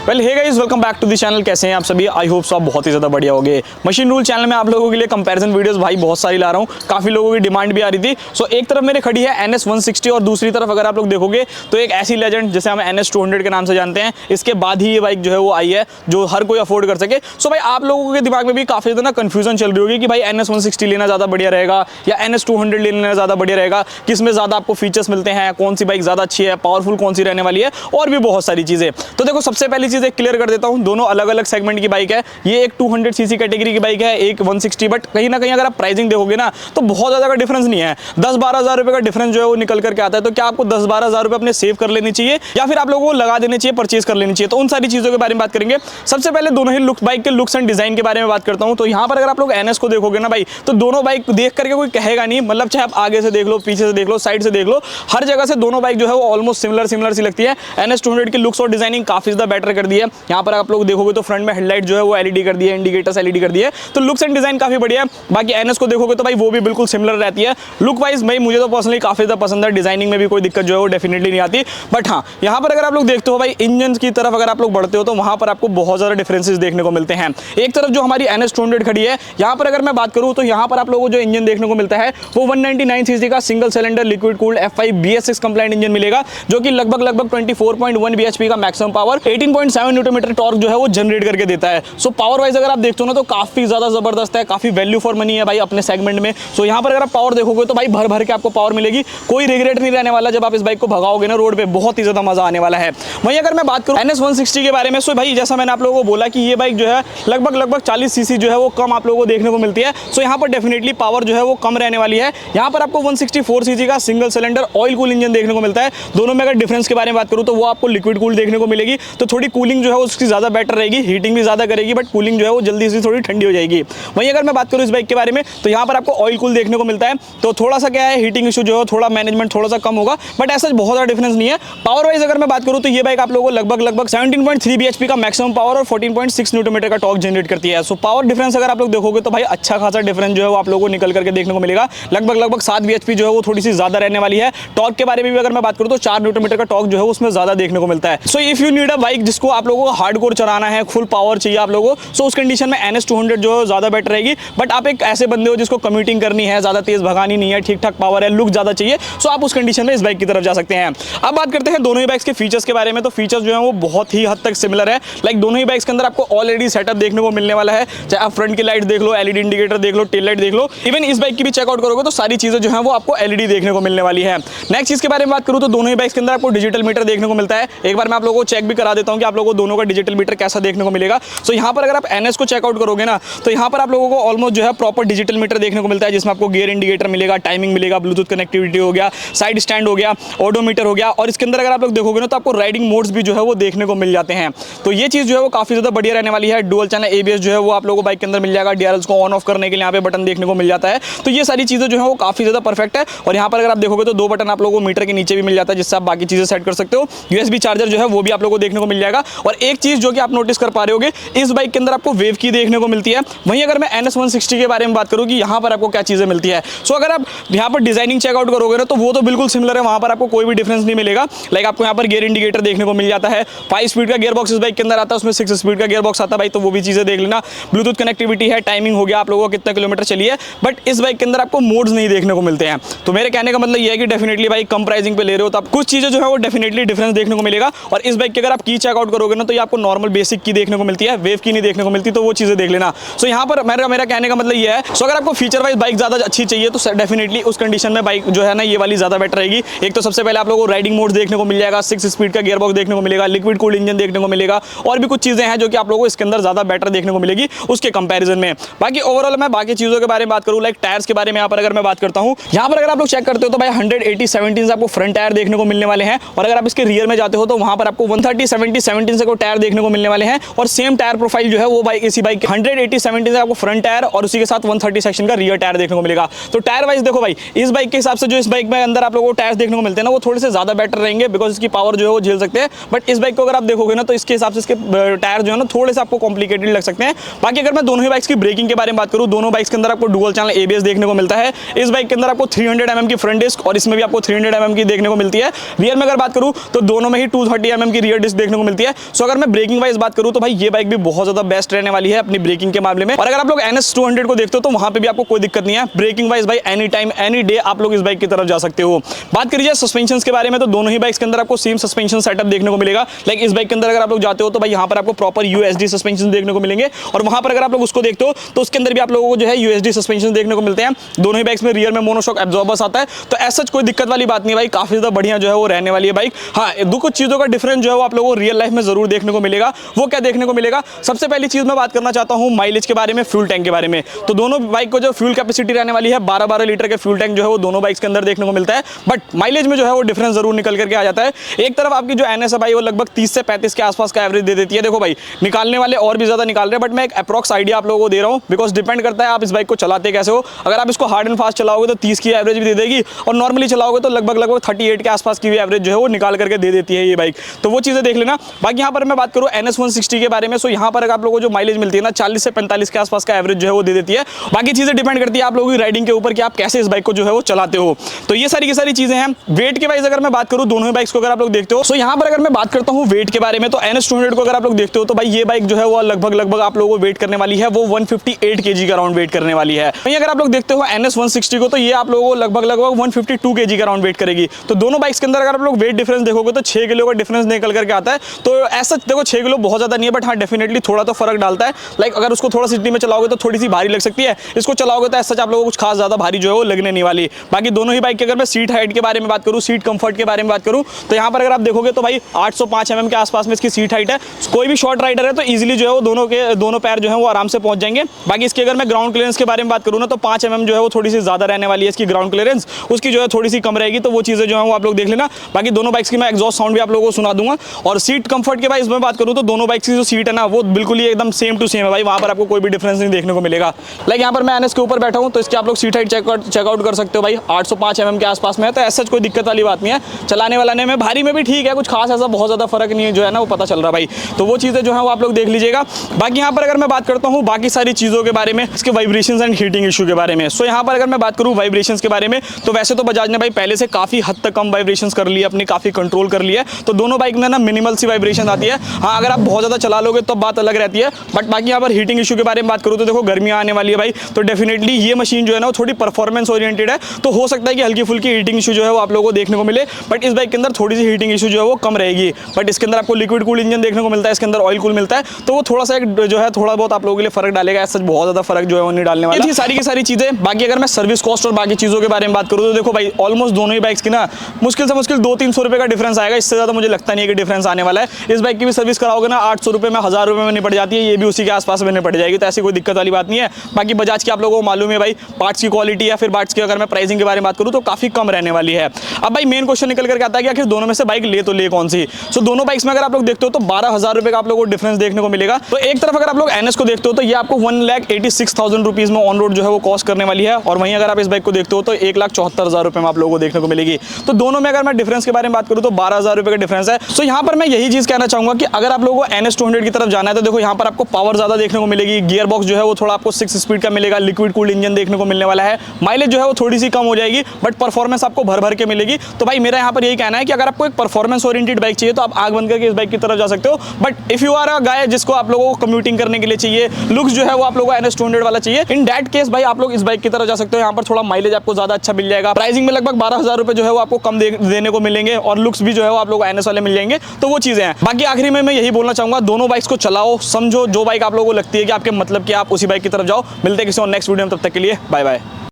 Well hey guys, welcome back to the channel. कैसे हैं आप सभी? आई होप सो आप बहुत ही ज़्यादा बढ़िया होंगे। मशीन रूल चैनल में आप लोगों के लिए कंपैरिजन वीडियोस भाई बहुत सारी ला रहा हूँ। काफ़ी लोगों की डिमांड भी आ रही थी। सो एक तरफ मेरे खड़ी है NS 160 और दूसरी तरफ अगर आप लोग देखोगे तो एक ऐसी लेजेंड जिसे हम NS 200 के नाम से जानते हैं। इसके बाद ही ये बाइक जो है वो आई है जो हर कोई अफोर्ड कर सके। सो भाई आप लोगों के दिमाग में भी काफ़ी ज़्यादा कन्फ्यूजन चल रही होगी कि भाई NS 160 लेना ज़्यादा बढ़िया रहेगा या NS 200 लेना ज़्यादा बढ़िया रहेगा, किस में ज़्यादा आपको फीचर्स मिलते हैं, कौन सी बाइक ज़्यादा अच्छी है, पावरफुल कौन सी रहने वाली है और भी बहुत सारी चीज़ें। तो देखो सबसे पहली चीज़ एक क्लियर कर देता हूँ, दोनों अलग अलग सेगमेंट की बाइक है। ये एक 200 सीसी कैटेगरी की बाइक है, एक 160। बट कहीं ना कहीं अगर आप प्राइसिंग देखोगे ना तो बहुत ज़्यादा का डिफरेंस नहीं है। 10-12 हज़ार रुपये का डिफरेंस जो है वो निकल करके आता है। तो क्या आपको 10-12 हज़ार रुपये अपने सेव कर लेनी चाहिए या फिर आप लोगों को लगा देनी चाहिए, परचेज कर लेनी चाहिए? तो उन सारी चीज़ों के बारे में बात करेंगे। सबसे पहले दोनों ही बाइक के लुक्स एंड डिजाइन के बारे में बात करता हूँ। तो यहाँ पर अगर आप लोग NS को देखोगे ना भाई, तो दोनों बाइक देख करके कोई कहेगा नहीं, मतलब चाहे आप आगे से देख लो, पीछे से देख लो, साइड से देख लो, हर जगह से दोनों बाइक जो है वो ऑलमोस्ट सिमिलर सी लगती है। NS 200 की लुक्स और डिजाइनिंग काफी ज्यादा बेटर कर दी है। यहाँ पर आप लोग देखोगे तो फ्रंट में हेडलाइट जो है वो LED कर दी है, इंडिकेटर्स LED कर दी है। तो लुक्स एंड डिजाइन काफी बढ़िया है। बाकी NS को देखोगे तो भाई वो भी बिल्कुल सिमिलर रहती है। लुक वाइज भाई मुझे तो पर्सनली काफी ज्यादा पसंद है। डिजाइनिंग में भी कोई दिक्कत जो है वो डेफिनेटली नहीं आती। बट हाँ, यहाँ पर अगर आप लोग देखते हो भाई इंजन की तरफ अगर आप लोग बढ़ते हो तो वहां पर आपको बहुत ज्यादा डिफरेंसेस देखने को मिलते हैं। एक तरफ जो हमारी NS 200 खड़ी है, यहाँ पर अगर मैं बात करूँ तो यहाँ पर आप लोगों को जो इंजन देखने को मिलता है वो 199 सीसी का single cylinder liquid cooled F5 BS6 complaint engine मिलेगा, जो कि लगभग 24.1 bhp का maximum power, 18.7 Newton metre torque जो है वो जनरेट करके देता है। सो पावर वाइज अगर आप देखते हो ना तो काफी ज्यादा जबरदस्त है, काफी वैल्यू फॉर मनी है भाई अपने सेगमेंट में। सो यहाँ पर अगर आप पावर देखोगे तो भाई भर भर के आपको पावर मिलेगी, कोई रिग्रेट नहीं रहने वाला जब आप इस बाइक को भगाओगे ना रोड पे, बहुत ही ज्यादा मजा आने वाला है। वहीं अगर मैं बात करूँ NS 160 के बारे में, सो भाई जैसा मैंने आप लोगों को बोला कि ये बाइक जो है लगभग 40 सीसी जो है वो कम आप लोगों को देखने को मिलती है। सो यहाँ पर डेफिनेटली पावर जो है वो कम रहने वाली है। यहाँ पर आपको 164 सीसी का single cylinder oil cool engine देखने को मिलता है। दोनों में अगर डिफरेंस के बारे में बात करूँ तो वो आपको लिक्विड कूल देखने को मिलेगी, तो थोड़ी कूलिंग जो है उसकी ज्यादा बेटर रहेगी, हीटिंग भी ज्यादा करेगी बट कूलिंग जो है वो जल्दी से थोड़ी ठंडी हो जाएगी। वहीं अगर मैं बात करूँ इस बाइक के बारे में तो यहाँ पर आपको ऑयल कूल देखने को मिलता है। तो थोड़ा सा क्या है, हीटिंग इशू जो है थोड़ा मैनेजमेंट थोड़ा सा कम होगा, बट ऐसा बहुत ज़्यादा डिफरेंस नहीं है। पावर वाइज अगर मैं बात करूँ तो ये बाइक आप लोगों को लगभग 17.3 bhp का मैक्सिमम पावर और 14.6 न्यूटन मीटर का टॉर्क जनरेट करती है। सो पावर डिफरेंस अगर आप लोग देखोगे तो भाई अच्छा खासा डिफरेंस जो है वो आप लोगों को निकल करके देखने को मिलेगा। लगभग 7 bhp जो है वो थोड़ी सी ज्यादा रहने वाली है। टॉर्क के बारे में भी अगर मैं बात करूँ तो 4 न्यूटन मीटर का टॉर्क जो है उसमें ज्यादा देखने को मिलता है। So if you need a bike जिसको आप लोगों को हार्डकोर चलाना है, फुल पावर चाहिए आप लोगों को, सो उस कंडीशन में NS 200 जो है ज्यादा बेटर रहेगी। बट आप एक ऐसे बंदे हो जिसको कम्यूटिंग करनी है, ज्यादा तेज भगानी नहीं है, ठीक ठाक पावर है, लुक ज्यादा चाहिए, सो आप उस कंडीशन में इस बाइक की तरफ जा सकते हैं। अब बात करते हैं दोनों ही बाइक्स के फीचर्स के बारे में। तो फीचर्स जो है वो बहुत ही हद तक सिमिलर है। लाइक दोनों ही बाइक्स के अंदर आपको ऑलरेडी सेटअप देखने को मिलने वाला है, चाहे आप फ्रंट की लाइट देख लो, LED इंडिकेटर देख लो, टेल लाइट देख लो, इवन इस बाइक की भी चेकआउट करोगे तो सारी चीजें जो है वो आपको LED देखने को मिलने वाली है। नेक्स्ट चीज के बारे में बात करूं तो दोनों ही बाइक्स के अंदर आपको डिजिटल मीटर देखने को मिलता है। एक बार मैं आप लोगों को चेक भी करा देता हूं कि आप लोगों को दोनों का डिजिटल मीटर कैसा देखने को मिलेगा। सो यहाँ पर अगर आप NS को चेकआउट करोगे ना तो यहाँ पर आप लोगों को ऑलमोस्ट जो है प्रॉपर डिजिटल मीटर देखने को मिलता है, जिसमें आपको गियर इंडिकेटर मिलेगा, टाइमिंग मिलेगा, ब्लूटूथ कनेक्टिविटी हो गया, साइड स्टैंड हो गया, ओडोमीटर हो गया, और इसके अंदर अगर आप लोग देखोगे ना तो आपको राइडिंग मोड्स भी जो है वो देखने को मिल जाते हैं। तो ये चीज जो है वो काफी ज्यादा बढ़िया रहने वाली है। डुअल चैनल ABS जो है वो आप लोगों को बाइक के अंदर मिल जाएगा। DRLs को ऑन ऑफ करने के लिए यहाँ पे बटन देखने को मिल जाता है। तो ये सारी चीजें जो है वो काफी ज्यादा परफेक्ट है। और यहाँ पर अगर आप देखोगे तो 2 बटन आप लोगों को मीटर के नीचे भी मिल जाता है, जिससे आप बाकी चीजें सेट कर सकते हो। USB चार्जर जो है वो भी आप लोगों को देखने को मिल जाएगा। और एक चीज जो कि आप नोटिस कर पा रहे होगे, इस बाइक के अंदर आपको वेव की देखने को मिलती है। वहीं अगर मैं NS 160 के बारे में बात करूँ कि यहाँ पर आपको क्या चीजें मिलती है, सो अगर आप यहाँ पर डिजाइनिंग चेकआउट करोगे ना तो वो तो बिल्कुल सिमिलर है, वहां पर आपको कोई भी डिफरेंस नहीं मिलेगा। लाइक आपको यहाँ पर गियर इंडिकेटर देखने को मिल जाता है, 5 स्पीड का गियर बॉक्स इस बाइक के अंदर आता है, उसमें 6 स्पीड का गियर बॉक्स आता है भाई, तो वो भी चीजें देख लेना। ब्लूटूथ कनेक्टिविटी है, टाइमिंग हो गया, आप लोगों को कितना किलोमीटर चली है। बट इस बाइक के अंदर आपको मोड्स नहीं देखने को मिलते हैं। तो मेरे कहने का मतलब ये है कि डेफिनेटली भाई कम प्राइसिंग पे ले रहे हो तो आप कुछ चीजें जो है वो डेफिनेटली डिफरेंस देखने को मिलेगा। और इस बाइक की अगर आप की चेकआउट करोगे ना तो ये आपको नॉर्मल बेसिक की देखने को मिलती है, वेव की नहीं देखने को मिलती, तो वो चीजें देख लेना। सो यहाँ पर मेरा कहने का मतलब ये है, सो अगर आपको फीचर वाइज बाइक ज्यादा अच्छी चाहिए तो डेफिनेटली उस कंडीशन में बाइक जो है ना ये वाली ज्यादा बेटर रहेगी। एक तो सबसे पहले आप लोगों को राइडिंग मोड देखने को मिल जाएगा, 6 स्पीड का गियर बॉक्स देखने को मिलेगा, लिक्विड कूल्ड इंजन देखने को मिलेगा, और भी कुछ चीजें हैं जो कि आप लोगों को इसके अंदर ज्यादा बेटर देखने को मिलेगी उसके कंपैरिजन में। बाकी ओवरऑल मैं बाकी चीजों के बारे में बात करूं, लाइक टायर्स के बारे में यहाँ पर अगर मैं बात करता हूं, यहाँ पर अगर आप लोग चेक करते हो तो भाई 180/17 से आपको फ्रंट टायर देखने को मिलने वाले हैं। और अगर आप इसके रियर में जाते हो तो वहां पर आपको 130/70/17 से को टायर देखने को मिलने वाले हैं। और सेम टायर प्रोफाइल जो है वो बाइक इसी बाइक 180/17 से आपको फ्रंट टायर और उसी के साथ 130 सेक्शन का रियर टायर देखने को मिलेगा। तो टायर वाइज देखो भाई, इस बाइक के हिसाब से जो इस बाइक में अंदर आप लोगों को टायर्स देखने को मिलते हैं ना वो थोड़े से ज्यादा बेटर रहेंगे, बिकॉज इसकी पावर जो है वो झेल सकते हैं। बट इस बाइक को अगर आप देखोगे ना तो इसके हिसाब से इसके टायर जो है ना थोड़े से आपको कॉम्प्लिकेटेड लग सकते हैं। बाकी अगर मैं दोनों ही बाइक्स की ब्रेकिंग के बारे में बात करूं, दोनों बाइक्स के अंदर आपको डुअल चैनल ABS देखने को मिलता है। इस बाइक के अंदर आपको 300 mm की फ्रंट डिस्क और इसमें भी आपको 300 mm की देखने को मिलती है। रियर में अगर बात करूं तो दोनों में ही 230 mm की रियर डिस्क देखने को मिलती है। है। सो अगर मैं ब्रेकिंग वाइज बात करूं तो भाई ये बाइक भी बहुत ज्यादा बेस्ट रहने वाली है अपनी ब्रेकिंग के मामले में। और अगर आप लोग NS 200 को देखते हो तो वहां पे भी आपको कोई दिक्कत नहीं है। ब्रेकिंग वाइज भाई एनी टाइम एनी डे आप लोग इस बाइक की तरफ जा सकते हो। बात करिए सस्पेंशन के बारे में तो दोनों ही बाइक्स के अंदर आपको सेम सस्पेंशन सेटअप देखने को मिलेगा। लाइक इस बाइक के अंदर अगर आप लोग जाते हो तो भाई यहाँ पर आपको प्रॉपर USD सस्पेंशन देखने को मिलेंगे, और वहां पर अगर आप लोग उसको देखते हो तो उसके अंदर भी आप लोगों को जो है USD सस्पेंशन देखने को मिलते हैं। दोनों ही बाइक्स में रियर में मोनोशॉक एब्जॉर्बर्स आता है, तो ऐसा कोई दिक्कत वाली बात नहीं भाई, काफी ज्यादा बढ़िया जो है वो रहने वाली है बाइक। हाँ, दो कुछ चीजों का डिफरेंस जो है वो आप लोगों को रियल लाइफ में जरूर देखने को मिलेगा। वो क्या देखने को मिलेगा? सबसे पहली चीज मैं बात करना चाहता हूँ माइलेज के बारे में, फ्यूल टैंक के बारे में। तो दोनों बाइक को जो फ्यूल कैपेसिटी रहने वाली है 12-12 लीटर के फ्यूल टैंक जो है वो दोनों बाइक्स के अंदर देखने को मिलता है, बट माइलेज में जो है वो डिफरेंस जरूर निकल करके आ जाता है। एक तरफ आपकी जो NS है भाई वो लगभग 30 से 35 के आसपास का एवरेज दे देती है। देखो भाई निकालने वाले और भी ज्यादा निकाल रहे हैं, बट मैं एक अप्रॉक्स आइडिया आप लोगों को दे रहा हूँ, बिकॉज डिपेंड करता है आप इस बाइक को चलाते कैसे हो। अगर आप इसको हार्ड एंड फास्ट चलाओगे तो 30 की एवरेज भी दे देगी, और नॉर्मली चलाओगे तो लगभग 38 के आसपास की भी एवरेज जो है वो निकाल करके दे देती है ये बाइक। तो वो चीजें देख लेना। बाकी यहाँ पर मैं बात करूँ NS 160 के बारे में, सो यहाँ पर आप लोगों को जो माइलेज मिलती है ना 40 से 45 के आसपास का एवरेज जो है वो दे देती है। बाकी चीजें डिपेंड करती है आप लोगों की राइडिंग के ऊपर कि आप कैसे इस बाइक को जो है वो चलाते हो। तो ये सारी की सारी चीजें हैं। वेट के वाइज अगर मैं बात करूँ दोनों ही बाइक्स को अगर आप लोग देखते हो, सो यहाँ पर अगर मैं बात करता हूँ वेट के बारे में तो NS 200 को अगर आप लोग देखते हो तो भाई ये बाइक जो है वो लगभग आप लोगों को वेट करने वाली है वो 158 kg का राउंड वेट करने वाली है। वहीं अगर आप लोग देखते हो NS 160 को तो ये आप लोगों को लगभग 152 kg का राउंड वेट करेगी। तो दोनों बाइक्स के अंदर अगर आप लोग वेट डिफरेंस देखोगे तो 6 किलो का डिफरेंस निकल करके आता है। तो ऐसा देखो 6 किलो बहुत ज्यादा नहीं है, बट हाँ डेफिनेटली थोड़ा तो फर्क डालता है। लाइक अगर उसको थोड़ा सिटी में चलाओगे तो थोड़ी सी भारी लग सकती है, इसको चलाओगे तो ऐसा आप लोगों को कुछ खास ज्यादा भारी जो है वो लगने नहीं वाली। बाकी दोनों ही बाइक की अगर मैं सीट हाइट के बारे में बात करूँ, सीट कंफर्ट के बारे में बात करूँ तो यहाँ पर अगर आप देखोगे तो भाई 805 mm के आसपास में इसकी सीट हाइट है। कोई भी शॉर्ट राइडर है तो इजीली जो है वो दोनों पैर जो है वो आराम से पहुंच जाएंगे। बाकी इसकी अगर मैं ग्राउंड क्लियरेंस के बारे में बात करूँ ना तो 5 mm जो है वो थोड़ी सी ज्यादा रहने वाली है इसकी ग्राउंड क्लियरेंस, उसकी जो है थोड़ी सी कम रहेगी। तो वो चीजें जो है वो आप लोग देख लेना। बाकी दोनों बाइक्स की मैं एग्जॉस्ट साउंड भी आप लोगों को सुना दूंगा। और सीट कंफर्ट के बारे में बात करूँ तो दोनों बाइक्स की जो सीट है ना वो बिल्कुल ही एकदम सेम टू सेम है भाई, वहां पर आपको कोई भी डिफरेंस नहीं देखने को मिलेगा। लाइक यहाँ पर मैं NS के ऊपर बैठा हूँ तो इसकी आप लोग सीट हाइट चेकआउट कर सकते हो भाई, 805 mm के आसपास में है। तो ऐसा कोई दिक्कत वाली बात नहीं है, चलाने वालाने में भारी में भी ठीक है, कुछ खास ऐसा बहुत ज्यादा फर्क नहीं है जो है ना वो पता चल रहा भाई। तो वो चीजें जो है वो आप लोग देख लीजिएगा। बाकी यहाँ पर अगर मैं बात करता हूँ बाकी सारी चीजों के बारे में, इसके वाइब्रेशंस एंड हीटिंग इशू के बारे में, सो यहाँ पर अगर मैं बात करूँ वाइब्रेशंस के बारे में तो वैसे तो बजाज ने भाई पहले से काफी हद तक कम वाइब्रेशंस कर लिया, अपनी काफी कंट्रोल कर लिया। तो दोनों बाइक में ना मिनिमल सी वाइब्रेशन आती है। हाँ अगर आप बहुत ज्यादा चला लोगे तो बात अलग रहती है। बट बाकी यहाँ पर हीटिंग इशू के बारे में बात करूँ तो देखो गर्मियाँ आने वाली है भाई, तो डेफिनेटली ये मशीन जो है ना वो थोड़ी परफॉर्मेंस ओरिएंटेड है, तो हो सकता है कि हल्की फुल्की हीटिंग इशू जो है वो आप लोगों को देखने को मिले। बट इस बाइक के अंदर थोड़ी सी हीटिंग इशू जो है वो कम रहेगी। बट इसके अंदर आपको लिक्विड कूल इंजन देखने को मिलता है, इसके अंदर ऑयल कूल मिलता है, तो वो थोड़ा सा जो है थोड़ा बहुत आप लोगों के लिए फर्क डालेगा। ऐसा बहुत ज्यादा फर्क जो है वो नहीं डालने वाला। ये सारी की सारी चीजें। बाकी अगर मैं सर्विस कॉस्ट और बाकी चीजों के बारे में बात करूँ तो देखो भाई ऑलमोस्ट दोनों ही बाइक्स की ना मुश्किल से मुश्किल 200-300 रुपए का डिफरेंस आएगा, इससे ज्यादा मुझे लगता नहीं है कि डिफरेंस आने वाला है। इस बाइक की भी सर्विस कराओगे ना 800 रुपए में 1000 रुपए में निपट जाती है, ये भी उसी के आसपास में निपट जाएगी। तो ऐसी कोई दिक्कत वाली बात नहीं है। बाकी बजाज की आप लोगों को मालूम है भाई पार्ट्स की क्वालिटी या फिर पार्ट्स की अगर मैं प्राइसिंग के बारे में बात करूँ तो काफी कम रहने वाली है। अब भाई मेन क्वेश्चन निकल करके आता है कि आखिर दोनों में से बाइक ले तो ले कौन सी। सो दोनों बाइक्स में अगर आप लोग देखते हो तो 12,000 रुपए का आप लोगों को डिफरेंस देखने को मिलेगा। तो एक तरफ अगर आप लोग NS को देखते हो तो ये आपको 1,86,000 रुपीज में ऑन रोड जो है वो कॉस्ट करने वाली है, और वहीं अगर आप इस बाइक को देखते हो तो 1,74,000 रुपए में आप लोगों को देखने को मिलेगी। तो दोनों में अगर मैं डिफरेंस के बारे में बात करूँ तो 12,000 रुपए का डिफरेंस है। सो यहाँ पर मैं यही चीज कहना चाहूंगा कि अगर आप लोगों को NS 200 की तरफ जाना है तो देखो यहाँ पर आपको पावर ज्यादा देखने को मिलेगी, गियर बॉक्स जो है वो थोड़ा आपको 6 स्पीड का मिलेगा, लिक्विड कूल्ड इंजन देखने को मिलने वाला है, माइलेज जो है वो थोड़ी सी कम हो जाएगी, बट परफॉर्मेंस आपको भर भर के मिलेगी। तो भाई मेरा यहाँ पर यही कहना है कि अगर आपको एक परफॉर्मेंस ओरिएंटेड बाइक चाहिए तो आप आग बंद करके इस बाइक की तरफ जा सकते हो। But if you are a guy जिसको आप लोगों को कम्यूटिंग करने के लिए चाहिए, लुक्स जो है वो आप लोगों को NS 200 वाला चाहिए, इन दैट केस भाई आप लोग इस बाइक की तरफ जा सकते हो। यहाँ पर थोड़ा माइलेज आपको ज्यादा अच्छा मिल जाएगा, प्राइसिंग में लगभग 12,000 रुपए जो है वो आपको कम देने को मिलेंगे, और लुक्स भी जो है वो आप लोगों को NS वाले मिल जाएंगे। तो वो चीजें हैं। बाकी आखिरी में मैं यही बोलना चाहूंगा, दोनों बाइक्स को चलाओ, समझो जो बाइक आप लोगों को लगती है कि आपके मतलब कि आप उसी बाइक की तरफ जाओ। मिलते हैं किसी और नेक्स्ट वीडियो में, तब तक के लिए बाय बाय।